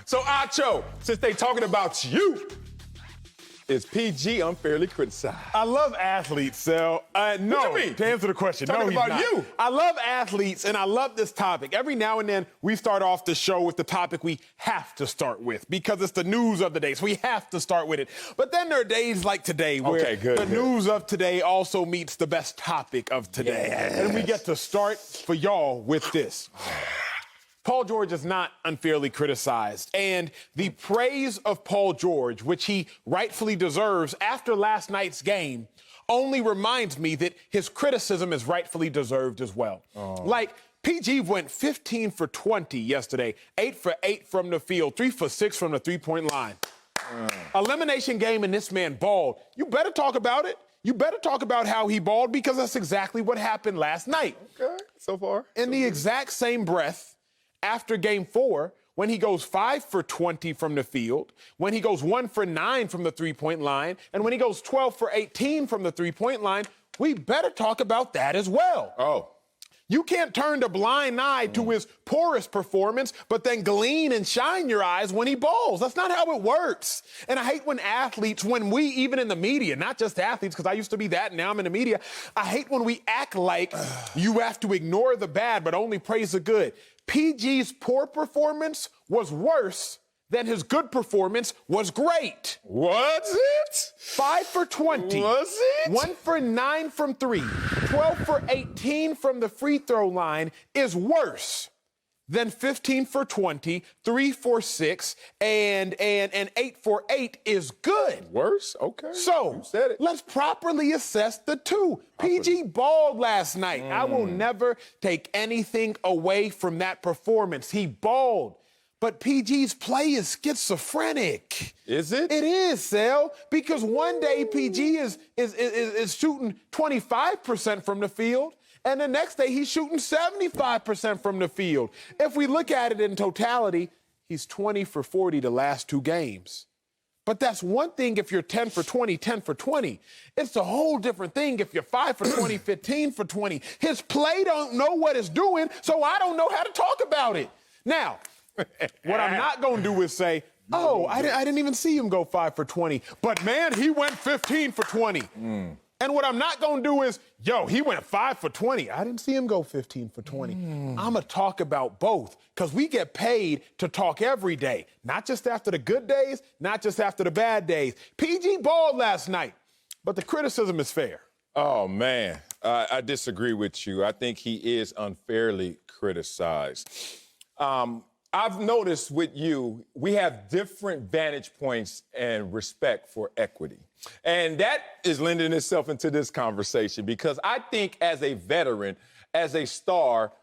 So, Acho, since they talking about you, is PG unfairly criticized? I love athletes, Sal. No, What you mean? to answer the question, Talking no, he's about not. you. I love athletes, and I love this topic. Every now and then, we start off the show with the topic we have to start with because it's the news of the day, so we have to start with it. But then there are days like today where the news of today also meets the best topic of today. Yes. And we get to start for y'all with this. Paul George is not unfairly criticized, and the praise of Paul George, which he rightfully deserves after last night's game, only reminds me that his criticism is rightfully deserved as well. Like, PG went 15 for 20 yesterday, 8 for 8 from the field, 3 for 6 from the three-point line. Elimination game, and this man balled. You better talk about it. You better talk about how he balled, because that's exactly what happened last night. Okay, so far. In the exact same breath, after game 4, when he goes 5 for 20 from the field, when he goes 1 for 9 from the three-point line, and when he goes 12 for 18 from the three-point line, we better talk about that as well. Oh. You can't turn a blind eye to his poorest performance, but then glean and shine your eyes when he balls. That's not how it works. And I hate when athletes, when we, even in the media, not just athletes, because I used to be that and now I'm in the media, I hate when we act like you have to ignore the bad but only praise the good. PG's poor performance was worse than his good performance was great. Was it? 5 for 20. Was it? 1 for 9 from 3. 12 for 18 from the free throw line is worse than 15 for 20, 3 for 6, and 8 for 8 is good. Worse? Okay. So, you said it. Let's properly assess the two. PG balled last night. I will never take anything away from that performance. He balled. But PG's play is schizophrenic. Is it? It is, Sal, because one day PG is shooting 25% from the field, and the next day he's shooting 75% from the field. If we look at it in totality, he's 20 for 40 the last 2 games. But that's one thing if you're 10 for 20, 10 for 20. It's a whole different thing if you're 5 for 20, 15 for 20. His play don't know what it's doing, so I don't know how to talk about it. Now, what I'm not going to do is say, oh, I didn't even see him go 5 for 20. But, man, he went 15 for 20. And what I'm not going to do is, yo, he went 5 for 20. I didn't see him go 15 for 20. I'm going to talk about both, because we get paid to talk every day, not just after the good days, not just after the bad days. PG balled last night, but the criticism is fair. Oh, man, I disagree with you. I think he is unfairly criticized. I've noticed with you, we have different vantage points and respect for equity. And that is lending itself into this conversation, because I think as a veteran, as a star,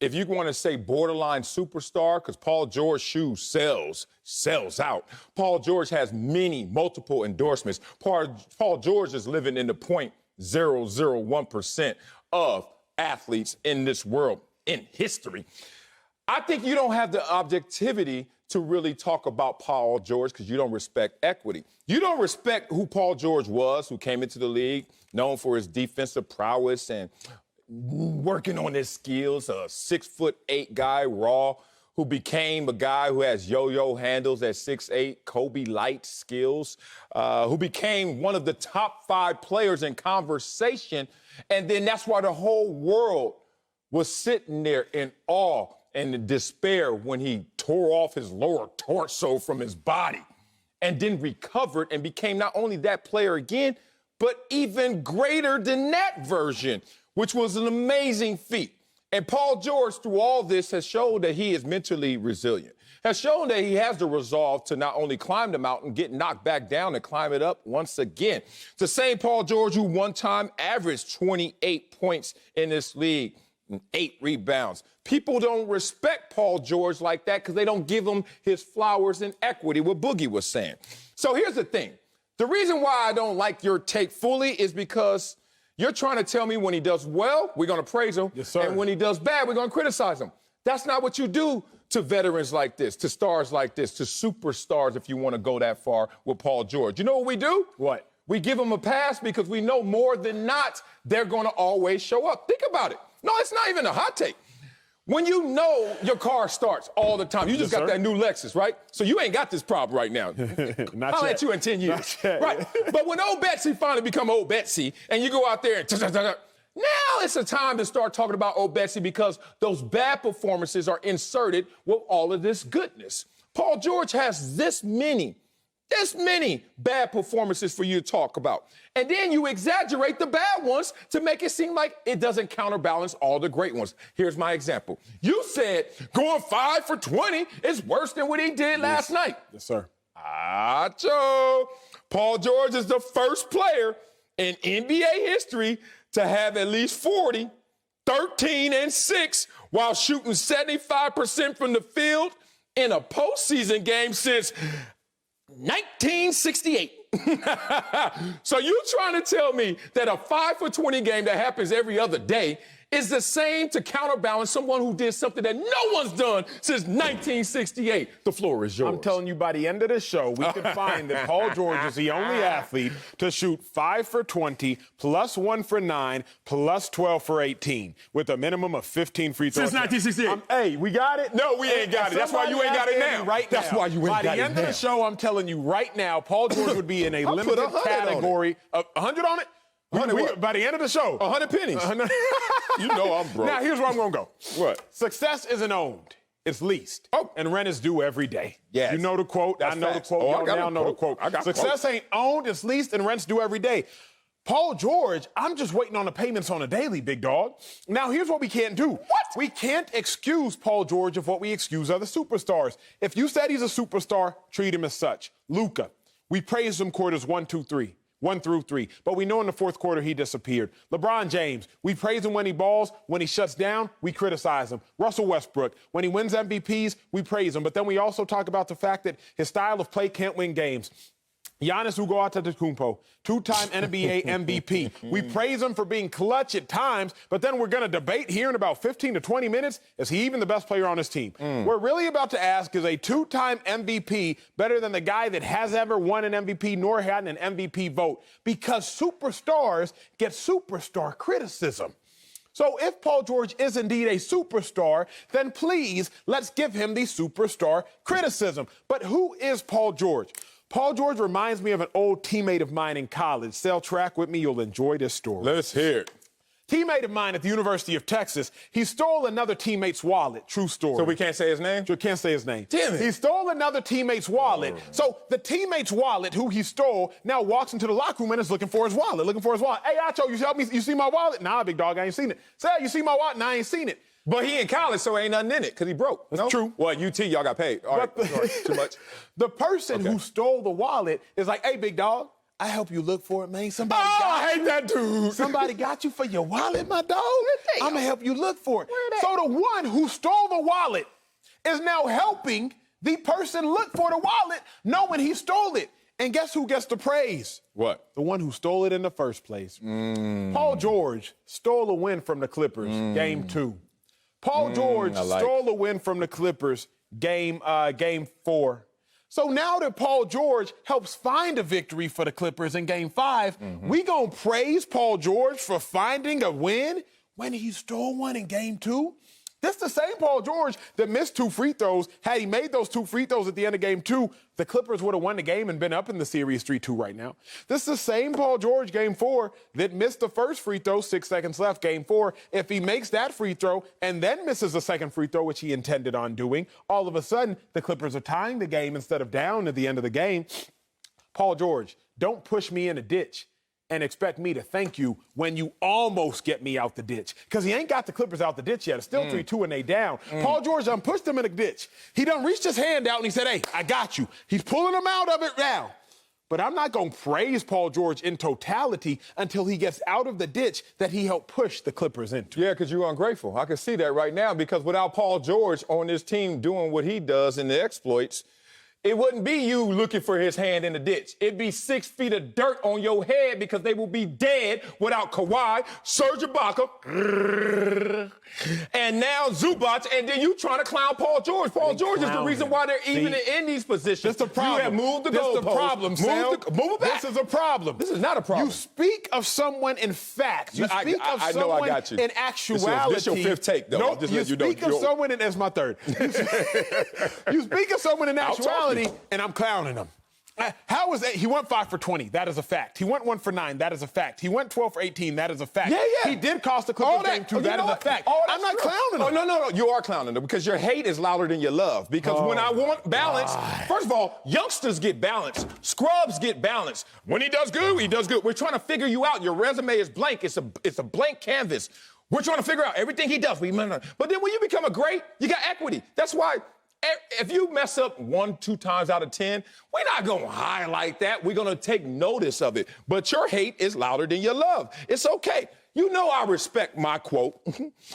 if you want to say borderline superstar, because Paul George's shoes sells out. Paul George has multiple endorsements. Paul George is living in the 0.001% of athletes in this world, in history. I think you don't have the objectivity to really talk about Paul George because you don't respect equity. You don't respect who Paul George was, who came into the league, known for his defensive prowess and working on his skills, a 6'8" guy, raw, who became a guy who has yo-yo handles at 6'8", Kobe light skills, who became one of the top 5 players in conversation. And then that's why the whole world was sitting there in awe and in despair when he tore off his lower torso from his body and then recovered and became not only that player again, but even greater than that version, which was an amazing feat. And Paul George, through all this, has shown that he is mentally resilient, has shown that he has the resolve to not only climb the mountain, get knocked back down, and climb it up once again. It's the same Paul George who one time averaged 28 points in this league, and 8 rebounds. People don't respect Paul George like that because they don't give him his flowers and equity, what Boogie was saying. So here's the thing. The reason why I don't like your take fully is because you're trying to tell me when he does well, we're going to praise him. Yes, sir. And when he does bad, we're going to criticize him. That's not what you do to veterans like this, to stars like this, to superstars, if you want to go that far with Paul George. You know what we do? What? We give them a pass because we know more than not they're going to always show up. Think about it. No, it's not even a hot take. When you know your car starts all the time, you just got that new Lexus, right? So you ain't got this problem right now. I'll let you in 10 years. Right. But when old Betsy finally become old Betsy, and you go out there and now it's a time to start talking about old Betsy because those bad performances are inserted with all of this goodness. Paul George has this many bad performances for you to talk about. And then you exaggerate the bad ones to make it seem like it doesn't counterbalance all the great ones. Here's my example. You said going 5 for 20 is worse than what he did last night. Yes, sir. Acho. Paul George is the first player in NBA history to have at least 40, 13, and 6 while shooting 75% from the field in a postseason game since 1968. So you trying to tell me that a 5 for 20 game that happens every other day is the same to counterbalance someone who did something that no one's done since 1968? The floor is yours. I'm telling you, by the end of this show, we can find that Paul George is the only athlete to shoot 5 for 20, plus 1 for 9, plus 12 for 18, with a minimum of 15 free throws. Since 1968. Hey, we got it? No, we ain't got it. That's why you ain't got it now. Right That's now. why you ain't got it now. By the end of the show, I'm telling you right now, Paul George would be in a limited category. 100 on it? By the end of the show. 100 pennies. You know I'm broke. Now, here's where I'm going to go. What? Success isn't owned. It's leased. Oh. And rent is due every day. Yes. You know the quote. That's I know facts. the quote. Oh, Y'all now know the quote. Success ain't owned. It's leased and rent's due every day. Paul George, I'm just waiting on the payments on a daily, big dog. Now, here's what we can't do. What? We can't excuse Paul George of what we excuse other superstars. If you said he's a superstar, treat him as such. Luka, we praised him quarters 1 through 3. But we know in the fourth quarter he disappeared. LeBron James, we praise him when he balls. When he shuts down, we criticize him. Russell Westbrook, when he wins MVPs, we praise him. But then we also talk about the fact that his style of play can't win games. Giannis Antetokounmpo, 2-time NBA MVP. We praise him for being clutch at times, but then we're going to debate here in about 15 to 20 minutes, is he even the best player on his team? We're really about to ask, is a 2-time MVP better than the guy that has ever won an MVP nor had an MVP vote? Because superstars get superstar criticism. So if Paul George is indeed a superstar, then please, let's give him the superstar criticism. But who is Paul George? Paul George reminds me of an old teammate of mine in college. Sell track with me, you'll enjoy this story. Let's hear it. Teammate of mine at the University of Texas, he stole another teammate's wallet. True story. So we can't say his name? You can't say his name. Damn it. He stole another teammate's wallet. So the teammate's wallet, who he stole, now walks into the locker room and is looking for his wallet. Hey, Acho, you help me? You see my wallet? Nah, big dog, I ain't seen it. Say, you see my wallet? Nah, I ain't seen it. But he in college, so ain't nothing in it, because he broke. That's true. Well, at UT, y'all got paid. All right, sorry, too much. The person who stole the wallet is like, hey, big dog, I help you look for it, man. Somebody got I hate that dude. Somebody got you for your wallet, my dog. I'm going to help you look for it. Where So the one who stole the wallet is now helping the person look for the wallet knowing he stole it. And guess who gets the praise? What? The one who stole it in the first place. Paul George stole a win from the Clippers, Game 2. Paul George stole a win from the Clippers, Game 4. So now that Paul George helps find a victory for the Clippers in Game 5, we gonna praise Paul George for finding a win when he stole one in Game 2? This the same Paul George that missed 2 free throws. Had he made those 2 free throws at the end of Game 2, the Clippers would have won the game and been up in the series 3-2 right now. This is the same Paul George, Game 4, that missed the first free throw, 6 seconds left, Game 4. If he makes that free throw and then misses the second free throw, which he intended on doing, all of a sudden, the Clippers are tying the game instead of down at the end of the game. Paul George, don't push me in a ditch and expect me to thank you when you almost get me out the ditch. Because he ain't got the Clippers out the ditch yet. It's still 3-2 and they down. Paul George done pushed them in the ditch. He done reached his hand out and he said, hey, I got you. He's pulling them out of it now. But I'm not going to praise Paul George in totality until he gets out of the ditch that he helped push the Clippers into. Yeah, because you're ungrateful. I can see that right now, because without Paul George on this team doing what he does in the exploits, It wouldn't be you looking for his hand in the ditch. It'd be 6 feet of dirt on your head because they will be dead without Kawhi, Serge Ibaka, and now Zubac, and then you trying to clown Paul George. Paul George is the reason why they're even in these positions. That's the problem. You have moved the goalpost. That's the problem, Sal. Move it back. This is a problem. This is not a problem. You speak of someone in fact. You speak of someone in actuality. This your fifth take, though. Nope, you speak of someone in, that's my third. You speak of someone in actuality, and I'm clowning them. How is that? He went 5 for 20. That is a fact. He went 1 for 9. That is a fact. He went 12 for 18. That is a fact. Yeah. He did cost the Clippers game too. That is a fact. I'm not clowning him. Oh, no. You are clowning him because your hate is louder than your love. Because when I want balance, first of all, youngsters get balance. Scrubs get balance. When he does good, he does good. We're trying to figure you out. Your resume is blank. It's a blank canvas. We're trying to figure out everything he does. But then when you become a great, you got equity. That's why if you mess up 1-2 times out of 10, we're not going to highlight that. We're going to take notice of it. But your hate is louder than your love. It's okay. You know I respect my quote.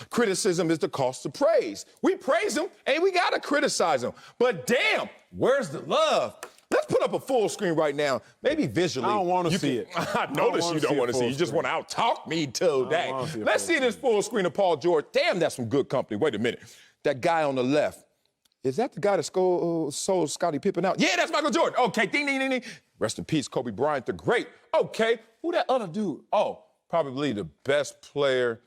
Criticism is the cost of praise. We praise him, and we got to criticize him. But damn, where's the love? Let's put up a full screen right now, maybe visually. I don't want to see it. I notice you don't want to see it. You just want to out-talk me today. Let's see this full screen of Paul George. Damn, that's some good company. Wait a minute. That guy on the left. Is that the guy that sold Scottie Pippen out? Yeah, that's Michael Jordan. Okay, ding, ding, ding, ding. Rest in peace, Kobe Bryant, the great. Okay, who that other dude? Oh, probably the best player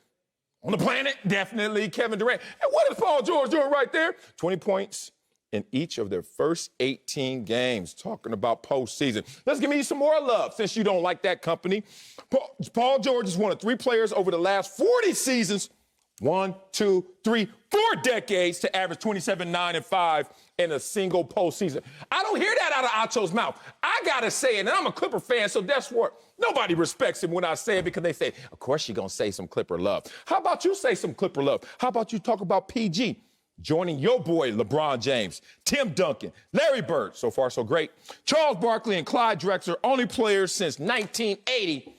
on the planet, definitely Kevin Durant. And what is Paul George doing right there? 20 points in each of their first 18 games. Talking about postseason. Let's give me some more love since you don't like that company. Paul George is one of 3 players over the last 40 seasons. 1, 2, 3, 4 decades to average 27, 9, and 5 in a single postseason. I don't hear that out of Acho's mouth. I got to say it, and I'm a Clipper fan, so that's what. Nobody respects him when I say it because they say, of course you're going to say some Clipper love. How about you say some Clipper love? How about you talk about PG joining your boy LeBron James, Tim Duncan, Larry Bird, so far so great, Charles Barkley and Clyde Drexler, only players since 1980,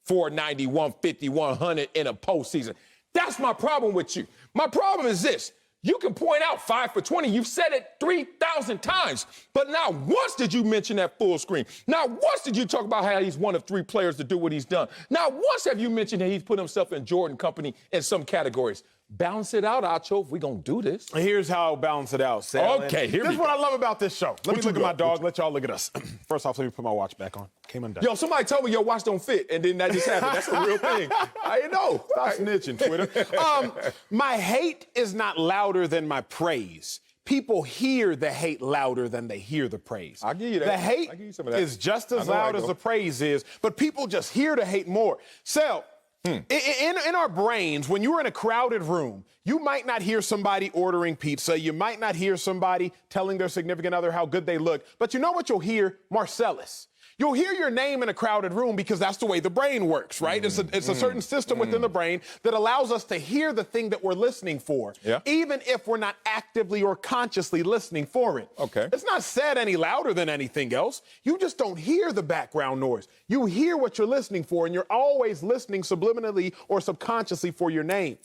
491, 50, 100 in a postseason. That's my problem with you. My problem is this. You can point out 5 for 20. You've said it 3,000 times. But not once did you mention that full screen. Not once did you talk about how he's one of 3 players to do what he's done. Not once have you mentioned that he's put himself in Jordan company in some categories. Balance it out, Acho, if we're going to do this. Here's how I'll balance it out, Sal. Okay, here we go. This is what I love about this show. Let me look at my dog. Let y'all look at us. First off, let me put my watch back on. Came undone. Yo, somebody told me your watch don't fit, and then that just happened. That's a real thing. I didn't know. Stop snitching, Twitter. My hate is not louder than my praise. People hear the hate louder than they hear the praise. I'll give you that. The hate I'll give you some of that. is just as loud as the praise is, but people just hear the hate more. Sal, in our brains, when you're in a crowded room, you might not hear somebody ordering pizza. You might not hear somebody telling their significant other how good they look. But you know what you'll hear? Marcellus. You'll hear your name in a crowded room because that's the way the brain works, right? It's a certain system within the brain that allows us to hear the thing that we're listening for, even if we're not actively or consciously listening for it. Okay. It's not said any louder than anything else. You just don't hear the background noise. You hear what you're listening for, and you're always listening subliminally or subconsciously for your name.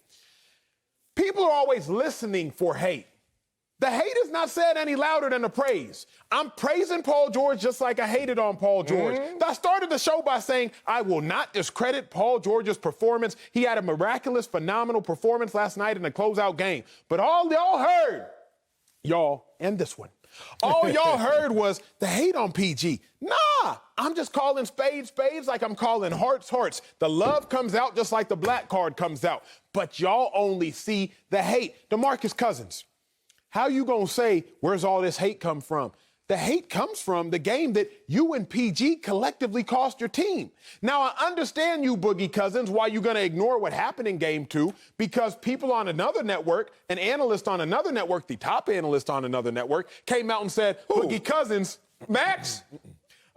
People are always listening for hate. The hate is not said any louder than the praise. I'm praising Paul George just like I hated on Paul George. I started the show by saying I will not discredit Paul George's performance. He had a miraculous, phenomenal performance last night in a closeout game. But all y'all heard, y'all, and this one, all y'all heard was the hate on PG. Nah, I'm just calling spades spades like I'm calling hearts hearts. The love comes out just like the black card comes out. But y'all only see the hate. DeMarcus Cousins. How you gonna say, where's all this hate come from? The hate comes from the game that you and PG collectively cost your team. Now, I understand you, Boogie Cousins, why you're gonna ignore what happened in game 2, because people on another network, an analyst on another network, the top analyst on another network, came out and said, Boogie Cousins, Max?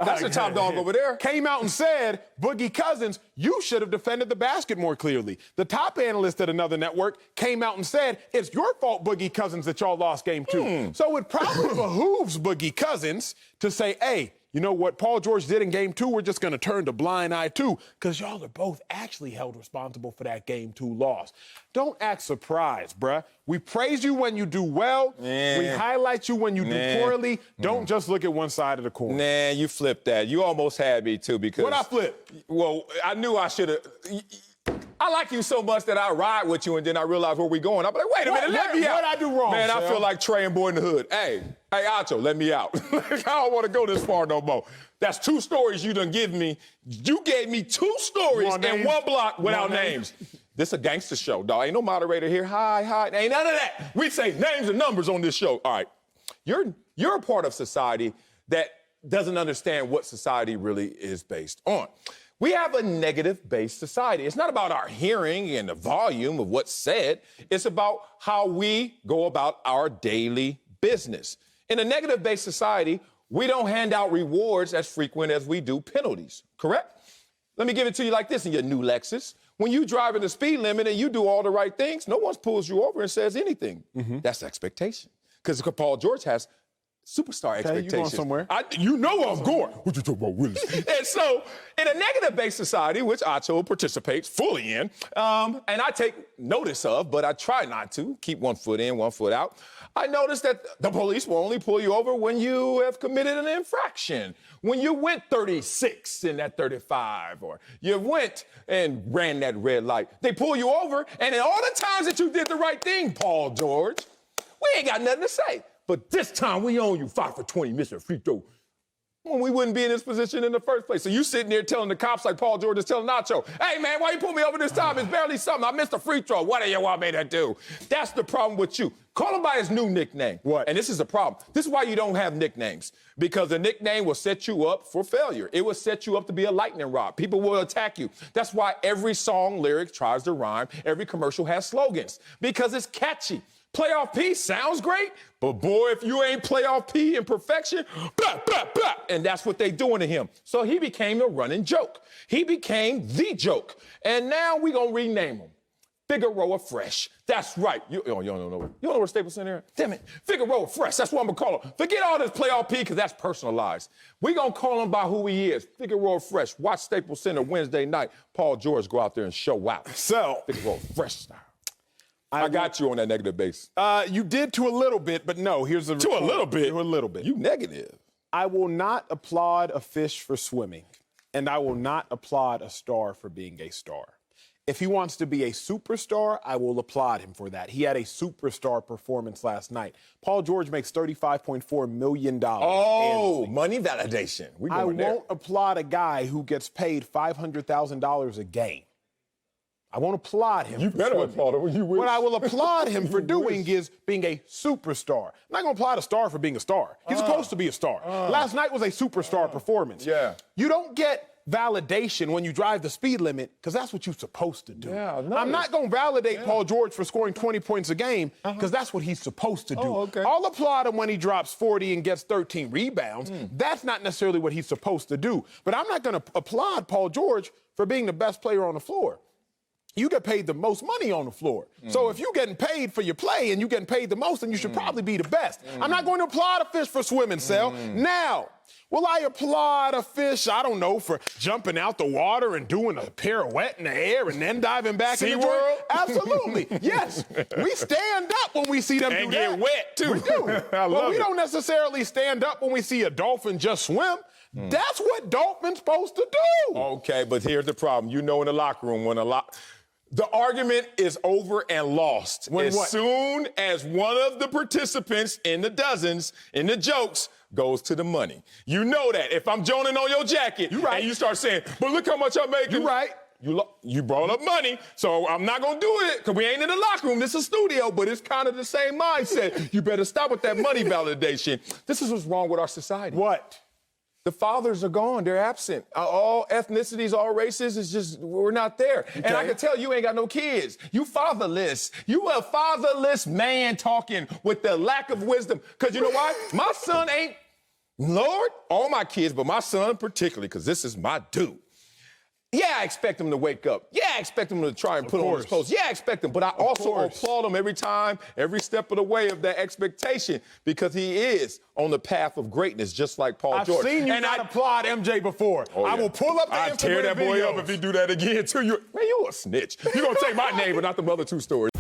That's the top dog over there. Came out and said, Boogie Cousins, you should have defended the basket more clearly. The top analyst at another network came out and said, it's your fault, Boogie Cousins, that y'all lost game 2. So it probably behooves Boogie Cousins to say, hey, you know what Paul George did in game 2, we're just going to turn the blind eye to, because y'all are both actually held responsible for that game 2 loss. Don't act surprised, bruh. We praise you when you do well. We highlight you when you do poorly. Don't just look at one side of the coin. Nah, you flipped that. You almost had me, too, because... What I flip? Well, I knew I should have... I like you so much that I ride with you, and then I realize where we're going. I'm like, wait a minute, let me out. What I do wrong, Man, Sam? I feel like Trey and Boy in the Hood. Hey, Acho, let me out. I don't want to go this far no more. That's 2 stories you done give me. You gave me 2 stories in 1 block without names. This a gangster show, dog. Ain't no moderator here. Hi. Ain't none of that. We say names and numbers on this show. All right. You're a part of society that doesn't understand what society really is based on. We have a negative-based society. It's not about our hearing and the volume of what's said. It's about how we go about our daily business. In a negative-based society, we don't hand out rewards as frequent as we do penalties, correct? Let me give it to you like this in your new Lexus. When you drive in the speed limit and you do all the right things, no one pulls you over and says anything. That's expectation. Because Paul George has superstar expectations. You going somewhere? You know I'm going. What you talking about, Willis? And so, in a negative-based society, which Acho participates fully in, and I take notice of, but I try not to, keep 1 foot in, 1 foot out, I notice that the police will only pull you over when you have committed an infraction, when you went 36 in that 35, or you went and ran that red light. They pull you over, and in all the times that you did the right thing, Paul George, we ain't got nothing to say. But this time we own you 5 for 20, Mr. Free Throw. Well, we wouldn't be in this position in the first place. So you sitting there telling the cops like Paul George is telling Acho, hey, man, why you pull me over this time? It's barely something. I missed a free throw. What do you want me to do? That's the problem with you. Call him by his new nickname. What? And this is the problem. This is why you don't have nicknames. Because a nickname will set you up for failure. It will set you up to be a lightning rod. People will attack you. That's why every song lyric tries to rhyme. Every commercial has slogans. Because it's catchy. Playoff P sounds great, but boy, if you ain't playoff P in perfection, blah, blah, blah. And that's what they doing to him. So he became a running joke. He became the joke. And now we gonna rename him Figueroa Fresh. That's right. You don't know where Staples Center is? Damn it. Figueroa Fresh. That's what I'm gonna call him. Forget all this playoff P, because that's personalized. We gonna call him by who he is. Figueroa Fresh. Watch Staples Center Wednesday night. Paul George go out there and show out. So Figueroa Fresh style. I got you on that negative base. You did to a little bit, but no, here's the To a little bit? To a little bit. You negative. I will not applaud a fish for swimming, and I will not applaud a star for being a star. If he wants to be a superstar, I will applaud him for that. He had a superstar performance last night. Paul George makes $35.4 million. Oh, annually. money validation. I won't applaud a guy who gets paid $500,000 a game. I won't applaud him. You better applaud him when you wish. What I will applaud him for doing is being a superstar. I'm not going to applaud a star for being a star. He's supposed to be a star. Last night was a superstar performance. Yeah. You don't get validation when you drive the speed limit, because that's what you're supposed to do. Yeah, I'm not going to validate Paul George for scoring 20 points a game, because that's what he's supposed to do. Okay. I'll applaud him when he drops 40 and gets 13 rebounds. That's not necessarily what he's supposed to do. But I'm not going to applaud Paul George for being the best player on the floor. You get paid the most money on the floor. So if you're getting paid for your play and you're getting paid the most, then you should probably be the best. I'm not going to applaud a fish for swimming, Sel. Now, will I applaud a fish, I don't know, for jumping out the water and doing a pirouette in the air and then diving back in the SeaWorld? water? Absolutely. Yes. We stand up when we see them And do get that. wet, too. We do. I But love we it. don't necessarily stand up when we see a dolphin just swim. That's what dolphins supposed to do. Okay, but here's the problem. You know, in the locker room, the argument is over and lost. As soon as one of the participants in the dozens, in the jokes, goes to the money. You know that. If I'm joning on your jacket and you start saying, but look how much I'm making. You're right. You brought up money, so I'm not going to do it because we ain't in the locker room. This is a studio, but it's kind of the same mindset. You better stop with that money validation. This is what's wrong with our society. What? The fathers are gone. They're absent. All ethnicities, all races, is just, we're not there. Okay. And I can tell you ain't got no kids. You fatherless. You a fatherless man talking with the lack of wisdom. Because you know why? My son ain't, Lord, all my kids, but my son particularly, because this is my dude. Yeah, I expect him to wake up. Yeah, I expect him to try and put on his post. Yeah, I expect him. But I also applaud him every time, every step of the way of that expectation because he is on the path of greatness, just like Paul George. I've seen you not applaud MJ before. Oh, yeah. I will pull up the I'll tear that boy up if he do that again, too. Man, you a snitch. You're going to take my name, but not the other two stories.